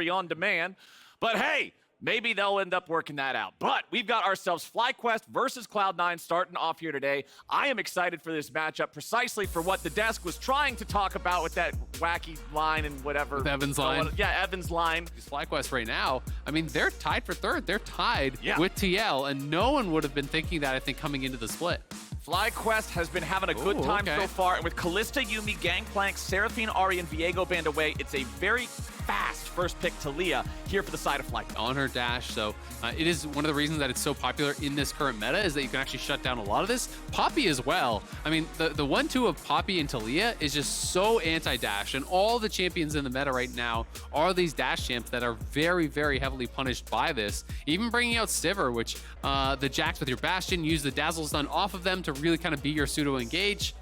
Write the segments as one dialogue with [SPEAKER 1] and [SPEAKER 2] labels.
[SPEAKER 1] delivery on demand. But hey, maybe they'll end up working that out. But we've got ourselves FlyQuest versus Cloud9 starting off here today. I am excited for this matchup precisely for what the desk was trying to talk about with that wacky line and whatever.
[SPEAKER 2] With Evan's line.
[SPEAKER 1] Yeah, Evan's line.
[SPEAKER 2] FlyQuest right now, I mean, they're tied for third. They're tied with TL, and no one would have been thinking that, I think, coming into the split.
[SPEAKER 1] FlyQuest has been having a good time so far, and with Kalista, Yuumi, Gangplank, Seraphine, Ahri, and Viego banned away, it's a very fast first pick to Leah here for the side of FlyQuest.
[SPEAKER 2] On her dash, so it is one of the reasons that it's so popular in this current meta is that you can actually shut down a lot of this. Poppy as well. I mean, the 1-2 of Poppy and Talia is just so anti-dash, and all the champions in the meta right now are these dash champs that are very, very heavily punished by this. Even bringing out Sivir, which the Jax with your Bastion, use the Dazzle Stun off of them to really kind of be your pseudo-engage.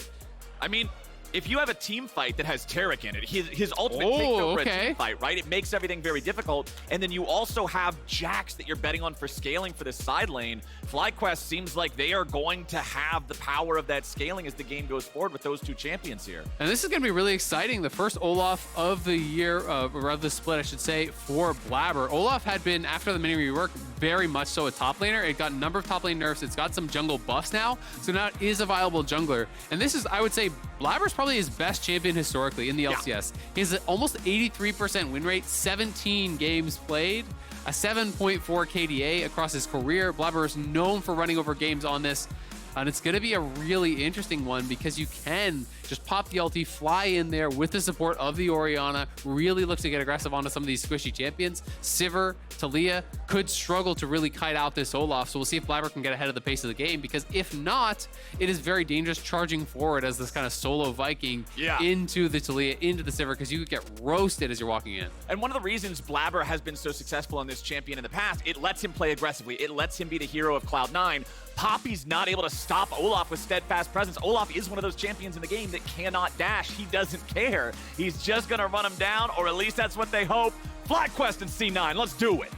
[SPEAKER 1] I mean, if you have a team fight that has Taric in it, his ultimate takeover a team fight, right? It makes everything very difficult. And then you also have Jax that you're betting on for scaling for this side lane. FlyQuest seems like they are going to have the power of that scaling as the game goes forward with those two champions here.
[SPEAKER 2] And this is going to be really exciting. The first Olaf of the year, or of the split, I should say, for Blabber. Olaf had been, after the mini rework, very much so a top laner. It got a number of top lane nerfs. It's got some jungle buffs now. So now it is a viable jungler. And this is, I would say, Blabber's probably his best champion historically in the LCS. He has an almost 83% win rate, 17 games played, a 7.4 KDA across his career. Blabber is known for running over games on this. And it's going to be a really interesting one because you can just pop the ulti, fly in there with the support of the Orianna, really look to get aggressive onto some of these squishy champions. Sivir, Talia could struggle to really kite out this Olaf, so we'll see if Blabber can get ahead of the pace of the game, because if not, it is very dangerous charging forward as this kind of solo Viking into the Talia, into the Sivir, because you could get roasted as you're walking in.
[SPEAKER 1] And one of the reasons Blabber has been so successful on this champion in the past, it lets him play aggressively. It lets him be the hero of Cloud9. Poppy's not able to stop Olaf with steadfast presence. Olaf is one of those champions in the game that cannot dash. He doesn't care. He's just going to run him down, or at least that's what they hope. FlyQuest and C9, let's do it.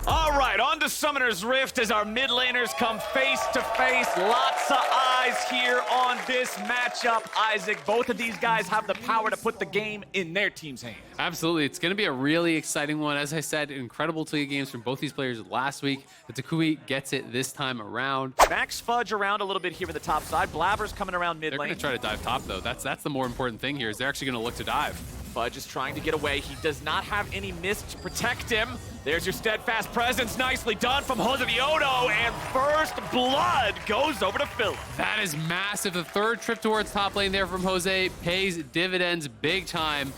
[SPEAKER 1] All right, on to Summoner's Rift as our mid laners come face to face. Lots of eyes here on this matchup. Isaac, both of these guys have the power to put the game in their team's hands.
[SPEAKER 2] Absolutely. It's going to be a really exciting one. As I said, incredible Liga games from both these players last week. The Takui gets it this time around.
[SPEAKER 1] Max fudge around a little bit here in the top side. Blabber's coming around mid lane.
[SPEAKER 2] They're going to try to dive top, though. That's the more important thing here, is they're actually going to look to dive.
[SPEAKER 1] Fudge is trying to get away. He does not have any mist to protect him. There's your steadfast presence. Nicely done from Josedeodo, and first blood goes over to Philip.
[SPEAKER 2] That is massive. The third trip towards top lane there from Jose pays dividends big time.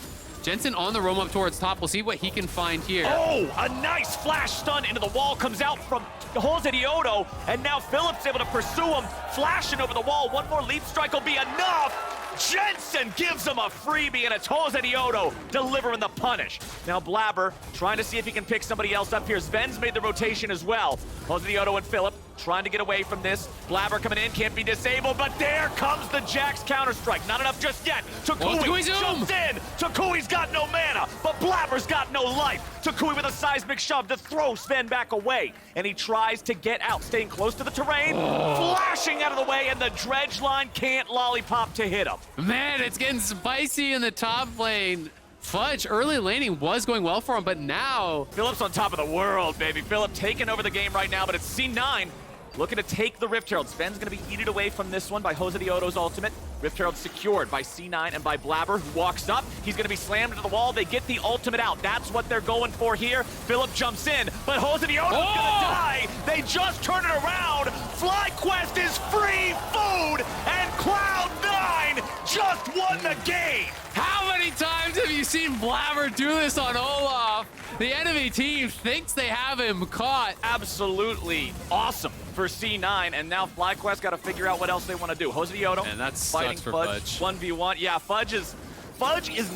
[SPEAKER 2] Jensen on the roam up towards top. We'll see what he can find here.
[SPEAKER 1] Oh, a nice flash stun into the wall comes out from Josedeodo, and now Philip's able to pursue him, flashing over the wall. One more leap strike will be enough. Jensen gives him a freebie, and it's Josedeodo delivering the punish. Now Blabber trying to see if he can pick somebody else up here. Sven's made the rotation as well. Josedeodo and Philip trying to get away from this. Blabber coming in, can't be disabled, but there comes the Jax counterstrike. Not enough just yet. Takui jumps in. Takui's got no mana, but Blabber's got no life. Takui with a seismic shove to throw Sven back away, and he tries to get out, staying close to the terrain, flashing out of the way, and the dredge line can't lollipop to hit him.
[SPEAKER 2] Man, it's getting spicy in the top lane. Fudge, early laning was going well for him, but now...
[SPEAKER 1] Philip's on top of the world, baby. Philip taking over the game right now, but it's C9 looking to take the Rift Herald. Sven's going to be eaten away from this one by Josedeodo's ultimate. Rift Herald secured by C9 and by Blabber, who walks up. He's going to be slammed into the wall. They get the ultimate out. That's what they're going for here. Philip jumps in, but Josedeodo's going to die. They just turn it around. FlyQuest is free food, and Cloud9 just won the game.
[SPEAKER 2] How many times have you seen Blabber do this on Olaf? The enemy team thinks they have him caught.
[SPEAKER 1] Absolutely awesome for C9, and now FlyQuest got to figure out what else they want to do. Josedeodo
[SPEAKER 2] and that's
[SPEAKER 1] fighting
[SPEAKER 2] for
[SPEAKER 1] Fudge. 1v1. Yeah, Fudge is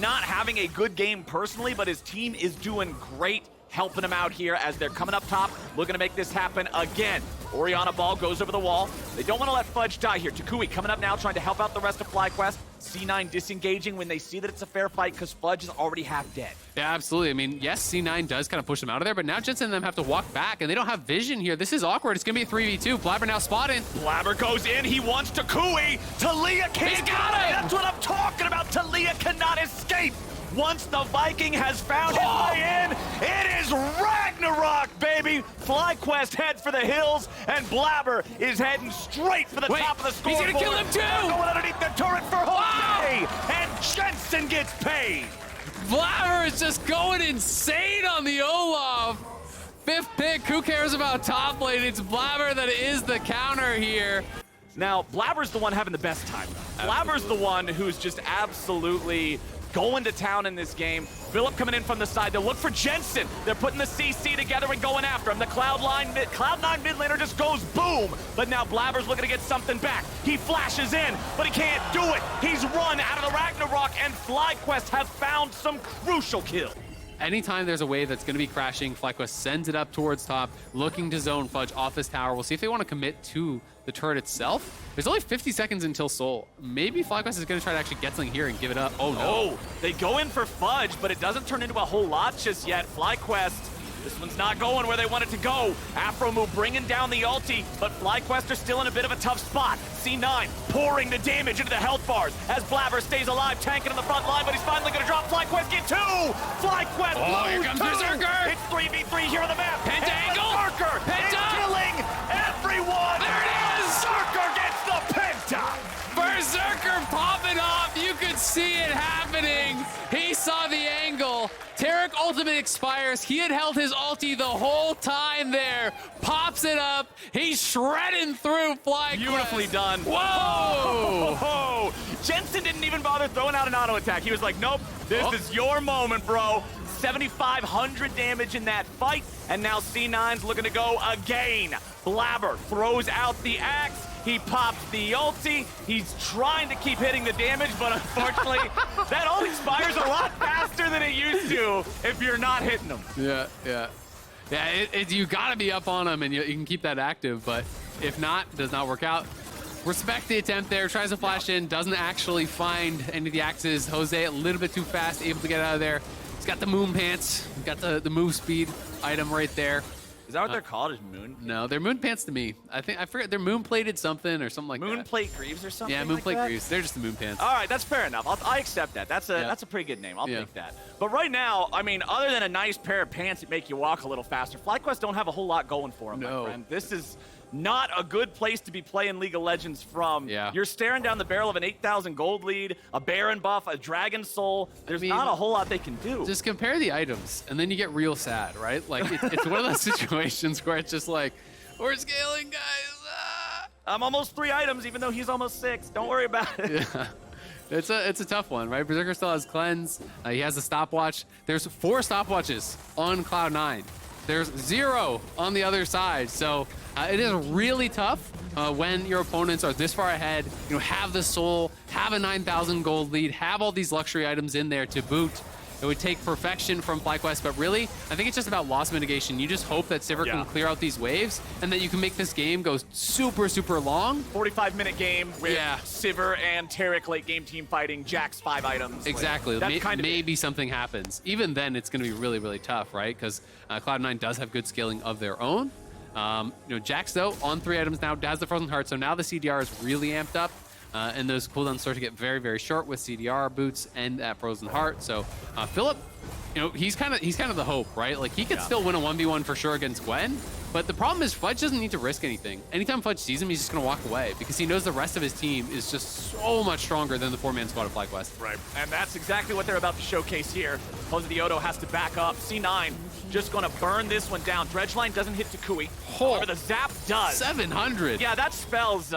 [SPEAKER 1] not having a good game personally, but his team is doing great, helping him out here as they're coming up top, looking to make this happen again. Orianna ball goes over the wall. They don't want to let Fudge die here. Takui coming up now, trying to help out the rest of FlyQuest. C9 disengaging when they see that it's a fair fight because Fudge is already half dead.
[SPEAKER 2] Yeah, absolutely. I mean, yes, C9 does kind of push them out of there, but now Jensen and them have to walk back, and they don't have vision here. This is awkward. It's going to be a 3v2. Blabber now spotted.
[SPEAKER 1] Blabber goes in. He wants Takui. Talia can't
[SPEAKER 2] He's got him!
[SPEAKER 1] That's what I'm talking about. Talia cannot escape. once the Viking has found his way in, it is Ragnarok, baby! FlyQuest heads for the hills, and Blabber is heading straight for the top of the scoreboard.
[SPEAKER 2] He's gonna kill him too!
[SPEAKER 1] Going underneath the turret for Jose, and Jensen gets paid!
[SPEAKER 2] Blabber is just going insane on the Olaf. 5th pick, who cares about top lane? It's Blabber that is the counter here.
[SPEAKER 1] Now, Blabber's the one having the best time, though. Blabber's the one who's just absolutely going to town in this game. Philip coming in from the side. They'll look for Jensen. They're putting the CC together and going after him. The Cloud9 mid laner just goes boom. But now Blabber's looking to get something back. He flashes in, but he can't do it. He's run out of the Ragnarok, and FlyQuest have found some crucial kills.
[SPEAKER 2] Anytime there's a wave that's going to be crashing, FlyQuest sends it up towards top, looking to zone Fudge off this tower. We'll see if they want to commit to the turret itself. There's only 50 seconds until Soul. Maybe FlyQuest is going to try to actually get something here and give it up. Oh, no.
[SPEAKER 1] Oh, they go in for Fudge, but it doesn't turn into a whole lot just yet. FlyQuest, this one's not going where they want it to go. Afro move bringing down the ulti, but FlyQuest are still in a bit of a tough spot. C9 pouring the damage into the health bars as Blabber stays alive, tanking on the front line, but he's finally going to drop. FlyQuest get 2! FlyQuest
[SPEAKER 2] oh, here comes
[SPEAKER 1] 2!
[SPEAKER 2] Berserker!
[SPEAKER 1] It's 3v3 here on the map.
[SPEAKER 2] Penta angle!
[SPEAKER 1] Berserker is killing everyone!
[SPEAKER 2] There it is!
[SPEAKER 1] Berserker gets the Penta!
[SPEAKER 2] Berserker popping off. You could see it happening. He saw the angle. Tarek ultimate expires. He had held his ulti the whole time there. Pops it up. He's shredding through FlyQuest.
[SPEAKER 1] Beautifully done.
[SPEAKER 2] Whoa!
[SPEAKER 1] Jensen didn't even bother throwing out an auto attack. He was like, nope, this is your moment, bro. 7,500 damage in that fight, and now C9's looking to go again. Blabber throws out the axe. He pops the ulti. He's trying to keep hitting the damage, but unfortunately, that ult expires a lot faster than it used to if you're not hitting them.
[SPEAKER 2] Yeah. You gotta be up on him, and you can keep that active. But if not, it does not work out. Respect the attempt there. Tries to flash in, doesn't actually find any of the axes. Jose a little bit too fast, able to get out of there. He's got the moon pants. Got the move speed item right there.
[SPEAKER 1] Is that what they're called? Is moon?
[SPEAKER 2] No, they're moon pants to me. I forget. They're moon plated something or something like that.
[SPEAKER 1] Moonplate Greaves or something.
[SPEAKER 2] Yeah, moonplate Greaves. They're just the moon pants.
[SPEAKER 1] All right, that's fair enough. I accept that. That's a pretty good name. I'll take that. But right now, I mean, other than a nice pair of pants that make you walk a little faster, FlyQuest don't have a whole lot going for them, my friend. This is not a good place to be playing League of Legends from.
[SPEAKER 2] Yeah.
[SPEAKER 1] You're staring down the barrel of an 8,000 gold lead, a Baron buff, a Dragon Soul. There's not a whole lot they can do.
[SPEAKER 2] Just compare the items, and then you get real sad, right? Like, it's one of those situations where it's just like, we're scaling, guys.
[SPEAKER 1] I'm almost 3 items, even though he's almost 6. Don't worry about it.
[SPEAKER 2] Yeah. It's a tough one, right? Berserker still has Cleanse. He has a stopwatch. There's 4 stopwatches on Cloud9. There's 0 on the other side. So it is really tough when your opponents are this far ahead, have the soul, have a 9,000 gold lead, have all these luxury items in there to boot. It would take perfection from FlyQuest, but really, I think it's just about loss mitigation. You just hope that Sivir can clear out these waves and that you can make this game go super, super long.
[SPEAKER 1] 45-minute game with Sivir and Tarek late game team fighting, Jack's 5 items.
[SPEAKER 2] Exactly. Maybe something happens. Even then, it's going to be really, really tough, right? Because Cloud9 does have good scaling of their own. Jax, though, on 3 items now, has the Frozen Heart, so now the CDR is really amped up. And those cooldowns start to get very, very short with CDR boots and that Frozen Heart. So Philip, he's kind of the hope, right? Like he could still win a 1v1 for sure against Gwen. But the problem is Fudge doesn't need to risk anything. Anytime Fudge sees him, he's just going to walk away because he knows the rest of his team is just so much stronger than the 4-man squad of FlyQuest.
[SPEAKER 1] Right, and that's exactly what they're about to showcase here. Josedeodo has to back up. C9 just going to burn this one down. Dredgeline doesn't hit Takui. However, the zap does.
[SPEAKER 2] 700.
[SPEAKER 1] Yeah, that spells...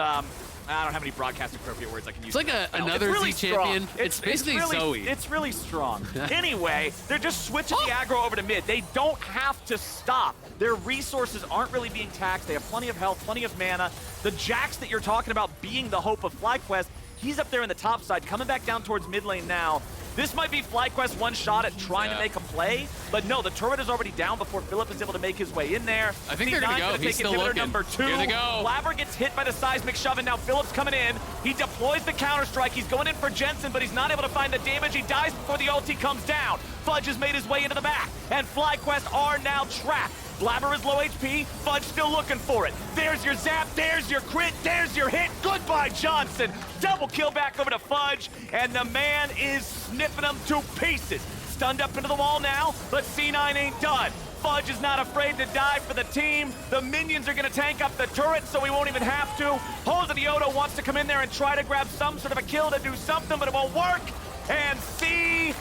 [SPEAKER 1] I don't have any broadcast appropriate words I can use.
[SPEAKER 2] It's like another
[SPEAKER 1] really
[SPEAKER 2] Z champion.
[SPEAKER 1] It's
[SPEAKER 2] basically
[SPEAKER 1] really,
[SPEAKER 2] Zoe.
[SPEAKER 1] It's really strong. Anyway, they're just switching the aggro over to mid. They don't have to stop. Their resources aren't really being taxed. They have plenty of health, plenty of mana. The Jax that you're talking about being the hope of FlyQuest, he's up there in the top side, coming back down towards mid lane now. This might be FlyQuest one shot at trying to make a play, but no, the turret is already down before Philip is able to make his way in there.
[SPEAKER 2] I think they're going to go. He's still looking.
[SPEAKER 1] Number 2.
[SPEAKER 2] Here they go.
[SPEAKER 1] Blabber gets hit by the seismic shove, and now Philip's coming in. He deploys the counter-strike. He's going in for Jensen, but he's not able to find the damage. He dies before the ulti comes down. Fudge has made his way into the back, and FlyQuest are now trapped Blabber is low HP, Fudge still looking for it. There's your zap, there's your crit, there's your hit. Goodbye, Johnson. Double kill back over to Fudge, and the man is snipping them to pieces. Stunned up into the wall now, but C9 ain't done. Fudge is not afraid to die for the team. The minions are going to tank up the turret, so he won't even have to. Josedeodo wants to come in there and try to grab some sort of a kill to do something, but it won't work. And C9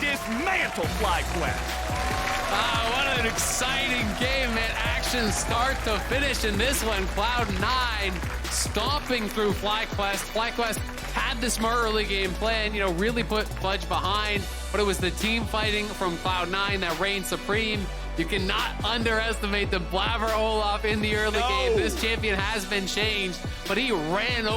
[SPEAKER 1] dismantles FlyQuest.
[SPEAKER 2] What an exciting game, man. Action start to finish in this one. Cloud9 stomping through FlyQuest. FlyQuest had the smart early game plan, really put Fudge behind, but it was the team fighting from Cloud9 that reigned supreme. You cannot underestimate the Blabber Olaf in the early game. This champion has been changed, but he ran over